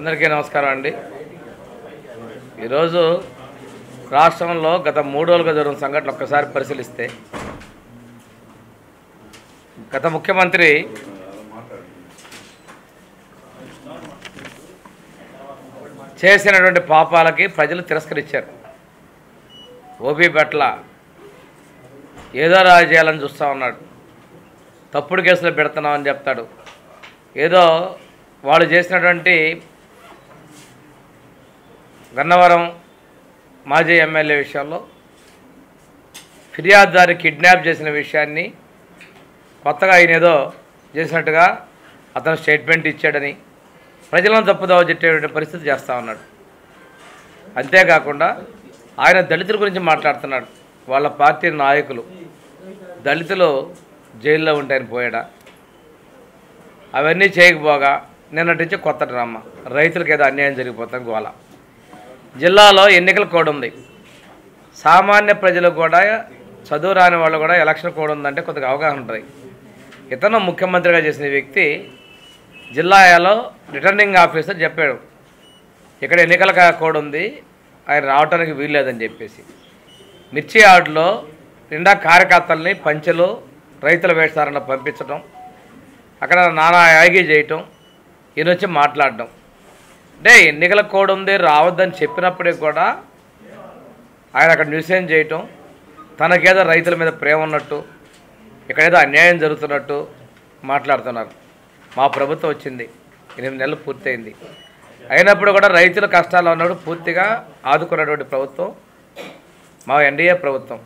అందరికీ నమస్కారం అండి. ఈరోజు రాష్ట్రంలో గత 3 రోజులుగా జరిగిన సంఘటనలు ఒక్కసారి పరిశీలిస్తే గత ముఖ్యమంత్రి చేసినటువంటి పాపాలకి ప్రజలు తిరస్కరించారు. ఓబీ పట్ల ఏదో రాజేయాలని చూస్తూ ఉన్నాడు. తప్పుడు కేసులు పెడుతున్నామని చెప్తాడు. ఏదో వాళ్ళు చేసినటువంటి గన్నవరం మాజీ ఎమ్మెల్యే విషయంలో ఫిర్యాదుదారి కిడ్నాప్ చేసిన విషయాన్ని కొత్తగా ఆయన ఏదో చేసినట్టుగా అతను స్టేట్మెంట్ ఇచ్చాడని ప్రజలను తప్పుదోవ చెప్పేటువంటి పరిస్థితి చేస్తూ ఉన్నాడు. అంతేకాకుండా ఆయన దళితుల గురించి మాట్లాడుతున్నాడు. వాళ్ళ పార్టీ నాయకులు దళితులు జైల్లో ఉంటే ఆయన పోయాడా, అవన్నీ చేయకపోగా నిన్నటి నుంచి కొత్త డ్రామా, రైతులకు ఏదో అన్యాయం జరిగిపోతాం గోల. జిల్లాలో ఎన్నికల కోడ్ ఉంది. సామాన్య ప్రజలు కూడా, చదువు రాని వాళ్ళు కూడా ఎలక్షన్ కోడ్ ఉందంటే కొద్దిగా అవగాహన ఉంటుంది. ఇతను ముఖ్యమంత్రిగా చేసిన వ్యక్తి జిల్లాలో రిటర్నింగ్ ఆఫీసర్ చెప్పాడు, ఇక్కడ ఎన్నికల కోడ్ ఉంది, ఆయన రావడానికి వీల్లేదని చెప్పేసి. మిర్చి ఆర్డులో నిండా కార్యకర్తల్ని పంచెలు రైతుల వేషధారణ పంపించడం, అక్కడ నానా యాగి చేయటం, ఈయన వచ్చి మాట్లాడడం. అంటే ఎన్నికల కోడ్ ఉంది రావద్దని చెప్పినప్పటికి కూడా ఆయన అక్కడ న్యూసెన్స్ చేయటం, తనకేదో రైతుల మీద ప్రేమ ఉన్నట్టు, ఇక్కడేదో అన్యాయం జరుగుతున్నట్టు మాట్లాడుతున్నారు. మా ప్రభుత్వం వచ్చింది, 8 నెలలు పూర్తయింది, అయినప్పుడు కూడా రైతుల కష్టాలు ఉన్నప్పుడు పూర్తిగా ఆదుకున్నటువంటి ప్రభుత్వం మా ఎన్డీఏ ప్రభుత్వం.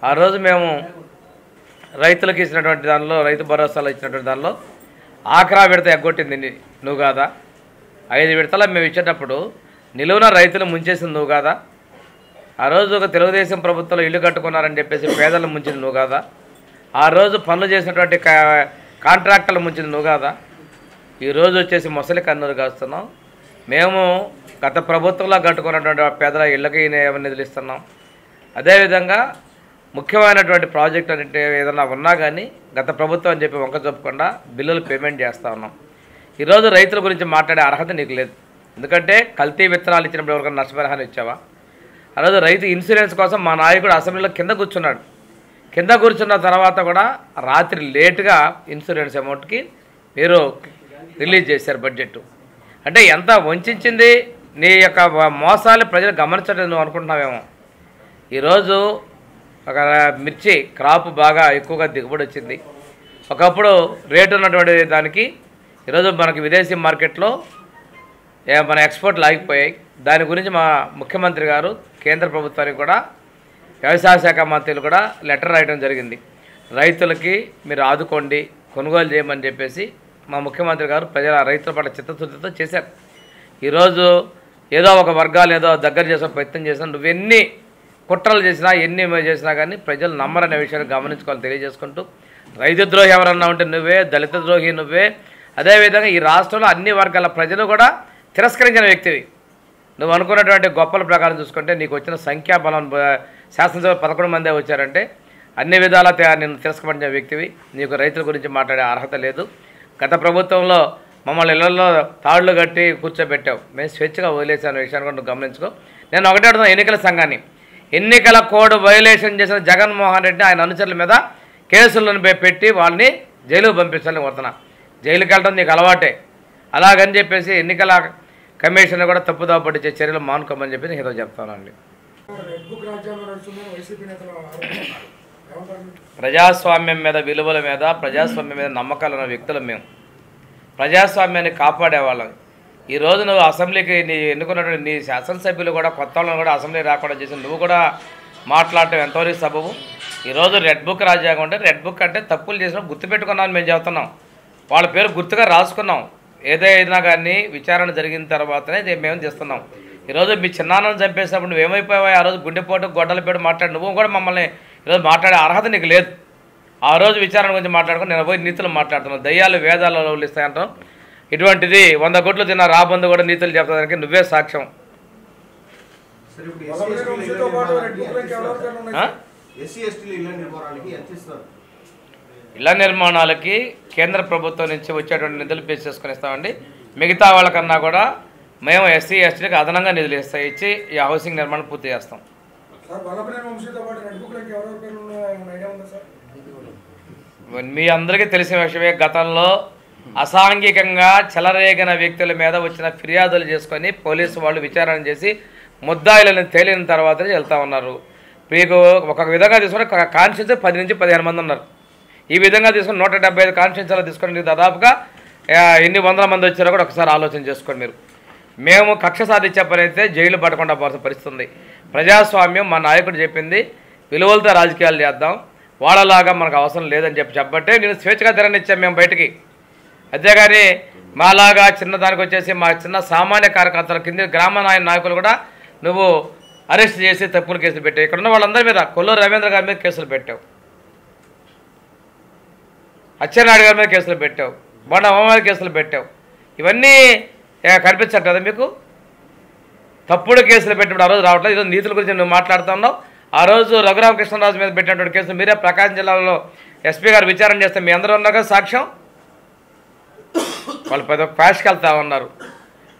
ఆ రోజు మేము రైతులకు ఇచ్చినటువంటి దానిలో, రైతు భరోసాలో ఇచ్చినటువంటి దానిలో ఆఖరా విడత ఎగ్గొట్టింది నువ్వు కాదా? 5 విడతల మేము ఇచ్చేటప్పుడు నిలువున రైతులు ముంచేసింది నువ్వు కాదా? ఆ రోజు ఒక తెలుగుదేశం ప్రభుత్వంలో ఇల్లు కట్టుకున్నారని చెప్పేసి పేదలను ముంచింది నువ్వు కాదా? ఆ రోజు పనులు చేసినటువంటి కాంట్రాక్టర్లు ముంచింది నువ్వు కాదా? ఈరోజు వచ్చేసి మొసలి కన్నూరు కాస్తున్నాం. మేము గత ప్రభుత్వంలో కట్టుకున్నటువంటి పేదల ఇళ్ళకి నిధులు ఇస్తున్నాం. అదేవిధంగా ముఖ్యమైనటువంటి ప్రాజెక్ట్ అంటే ఏదైనా ఉన్నా కానీ గత ప్రభుత్వం అని చెప్పి వంక చెప్పకుండా బిల్లులు పేమెంట్ చేస్తూ ఉన్నాం. ఈరోజు రైతుల గురించి మాట్లాడే అర్హత నీకు లేదు. ఎందుకంటే కల్తీ విత్తనాలు ఇచ్చినప్పుడు ఎవరికైనా నష్టపరిహారం ఇచ్చావా? ఆ రోజు రైతు ఇన్సూరెన్స్ కోసం మా నాయకుడు అసెంబ్లీలో కింద కూర్చున్నాడు. కింద కూర్చున్న తర్వాత కూడా రాత్రి లేటుగా ఇన్సూరెన్స్ అమౌంట్కి మీరు రిలీజ్ చేశారు బడ్జెట్. అంటే ఎంత వంచింది నీ యొక్క మోసాలు ప్రజలు గమనించడం నువ్వు అనుకుంటున్నావేమో. ఈరోజు ఒక మిర్చి క్రాప్ బాగా ఎక్కువగా దిగుబడి వచ్చింది. ఒకప్పుడు రేటు ఉన్నటువంటి దానికి ఈరోజు మనకి విదేశీ మార్కెట్లో మన ఎక్స్పోర్ట్లు ఆగిపోయాయి. దాని గురించి మా ముఖ్యమంత్రి గారు కేంద్ర ప్రభుత్వానికి కూడా, వ్యవసాయ శాఖ మంత్రులు కూడా లెటర్ రాయడం జరిగింది. రైతులకి మీరు ఆదుకోండి, కొనుగోలు చేయమని చెప్పేసి మా ముఖ్యమంత్రి గారు రైతుల పట్ల చిత్తశుద్ధితో చేశారు. ఈరోజు ఏదో ఒక వర్గాలు ఏదో దగ్గర చేసే ప్రయత్నం చేసినా, నువ్వెన్ని కుట్రలు చేసినా, ఎన్ని చేసినా కానీ ప్రజలు నమ్మరనే విషయాన్ని గమనించుకోవాలని తెలియజేసుకుంటూ, రైతు ద్రోహి ఎవరన్నా ఉంటే నువ్వే, దళిత ద్రోహి నువ్వే. అదేవిధంగా ఈ రాష్ట్రంలో అన్ని వర్గాల ప్రజలు కూడా తిరస్కరించిన వ్యక్తివి. నువ్వు అనుకున్నటువంటి గొప్పల ప్రకారం చూసుకుంటే నీకు వచ్చిన సంఖ్యాబలం శాసనసభ 11 మందే వచ్చారంటే అన్ని విధాలా నిన్ను తిరస్కరించిన వ్యక్తివి. నీకు రైతుల గురించి మాట్లాడే అర్హత లేదు. గత ప్రభుత్వంలో మమ్మల్ని ఇళ్లలో తాళ్లు కట్టి కూర్చోబెట్టావు, మేము స్వేచ్ఛగా వదిలేసాను విషయాన్ని కూడా నువ్వు గమనించుకో. నేను ఒకటే అడుగుతాను, ఎన్నికల సంఘాన్ని, ఎన్నికల కోడ్ వైలేషన్ చేసిన జగన్మోహన్ రెడ్డి ఆయన అనుచరుల మీద కేసులను పెట్టి వాళ్ళని జైలుకు పంపించాలని కోరుతున్నా. జైలుకి వెళ్ళడం నీకు అలవాటే. అలాగని చెప్పేసి ఎన్నికల కమిషన్ కూడా తప్పుదోవ పట్టించే చర్యలు మానుకోమని చెప్పి నేను చెప్తానండి. ప్రజాస్వామ్యం మీద, విలువల మీద, ప్రజాస్వామ్యం మీద నమ్మకాలు ఉన్న వ్యక్తులు మేము. ప్రజాస్వామ్యాన్ని కాపాడేవాళ్ళం. ఈరోజు నువ్వు అసెంబ్లీకి ఎన్నుకున్నటువంటి నీ శాసనసభ్యులు కూడా కొత్త వాళ్ళని కూడా అసెంబ్లీ రాకుండా చేసి నువ్వు కూడా మాట్లాడటం ఎంతవరకు సబబు? ఈరోజు రెడ్ బుక్ రాజ్యాంగం అంటే, రెడ్ బుక్ అంటే తప్పులు చేసినా గుర్తుపెట్టుకున్నామని మేము చెబుతున్నాం. వాళ్ళ పేరు గుర్తుగా రాసుకున్నాం. ఏదైనా కానీ విచారణ జరిగిన తర్వాతనే మేము చేస్తున్నాం. ఈరోజు మీ చిన్నాన్నను చంపేసినప్పుడు నువ్వేమైపోయావా? ఆ రోజు గుండెపోటు గొడ్డల పేరు మాట్లాడి నువ్వు కూడా మమ్మల్ని ఈరోజు మాట్లాడే అర్హత నీకు లేదు. ఆ రోజు విచారణ గురించి మాట్లాడుకుని నేను పోయి నీతులు మాట్లాడుతున్నాను. దయ్యాలు వేదాలలో ఇస్తాయంటాం. ఇటువంటిది 100 కోట్లు తిన్న రాబందు కూడా నీతులు చెప్తానికి నువ్వే సాక్ష్యం. ఇళ్ల నిర్మాణాలకి కేంద్ర ప్రభుత్వం నుంచి వచ్చేటువంటి నిధులు పే చేసుకుని ఇస్తామండి. మిగతా వాళ్ళకన్నా కూడా మేము ఎస్సీ ఎస్టీలకు అదనంగా నిధులు ఇచ్చి ఈ హౌసింగ్ నిర్మాణం పూర్తి చేస్తాం. మీ అందరికీ తెలిసిన విషయమే, గతంలో అసాంఘికంగా చెలరేగిన వ్యక్తుల మీద వచ్చిన ఫిర్యాదులు చేసుకొని పోలీసు వాళ్ళు విచారణ చేసి ముద్దాయిలను తేలిన తర్వాతనే వెళ్తా ఉన్నారు. మీకు ఒక విధంగా తీసుకుని కాన్స్టిట్యూన్సీ 10 నుంచి 15 మంది ఉన్నారు. ఈ విధంగా తీసుకుని 175 కాన్స్టిట్యూన్సీలో తీసుకొని దాదాపుగా ఎన్ని వందల మంది వచ్చారో కూడా ఒకసారి ఆలోచన చేసుకోండి మీరు. మేము కక్ష సాధించే పని అయితే జైలు పడకుండా పోవాల్సిన పరిస్థితి ఉంది. ప్రజాస్వామ్యం మా నాయకుడు చెప్పింది, విలువలతో రాజకీయాలు చేద్దాం, వాళ్ళలాగా మనకు అవసరం లేదని చెప్పబట్టే నేను స్వేచ్ఛగా తిరగనిచ్చాం మేము బయటికి. అంతేగాని మాలాగా చిన్నదానికి వచ్చేసి మా చిన్న సామాన్య కార్యకర్తల కింద గ్రామ నాయకులు కూడా నువ్వు అరెస్ట్ చేసి తప్పుడు కేసులు పెట్టావు. ఇక్కడ ఉన్న వాళ్ళందరి మీద, కొల్లూరు రవీంద్ర గారి మీద కేసులు పెట్టావు, అచ్చెన్నాయుడు గారి మీద కేసులు పెట్టావు, బొండ అమ్మ మీద కేసులు పెట్టావు. ఇవన్నీ కనిపించట్టు కదా మీకు? తప్పుడు కేసులు పెట్టినప్పుడు ఆ రోజు రావట్లేదు. ఈరోజు నీతుల గురించి నువ్వు మాట్లాడుతూ ఉన్నావు. ఆ రోజు రఘురామకృష్ణరాజు మీద పెట్టినటువంటి కేసులు మీరే ప్రకాశం జిల్లాలో ఎస్పీ గారు విచారణ చేస్తే మీ అందరూ ఉన్నారు కదా సాక్ష్యం. వాళ్ళు పెద్ద క్వాష్కి వెళ్తా ఉన్నారు.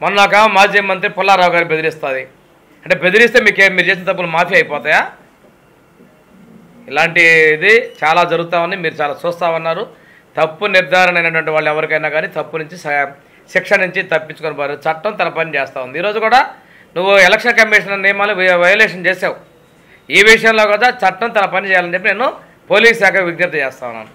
మొన్నక మాజీ మంత్రి పుల్లారావు గారు బెదిరిస్తుంది అంటే బెదిరిస్తే మీరు చేసిన తప్పులు మాఫీ అయిపోతాయా? ఇలాంటిది చాలా జరుగుతూ ఉంది, మీరు చాలా చూస్తూ ఉన్నారు. తప్పు నిర్ధారణ అయినటువంటి వాళ్ళు ఎవరికైనా కానీ తప్పు నుంచి శిక్ష నుంచి తప్పించుకొని పోరు. చట్టం తన పని చేస్తూ ఉంది. ఈరోజు కూడా నువ్వు ఎలక్షన్ కమిషన్ నియమాలు వయోలేషన్ చేసావు. ఈ విషయంలో కూడా చట్టం తన పని చేయాలని చెప్పి నేను పోలీస్ శాఖ విజ్ఞప్తి చేస్తా ఉన్నాను.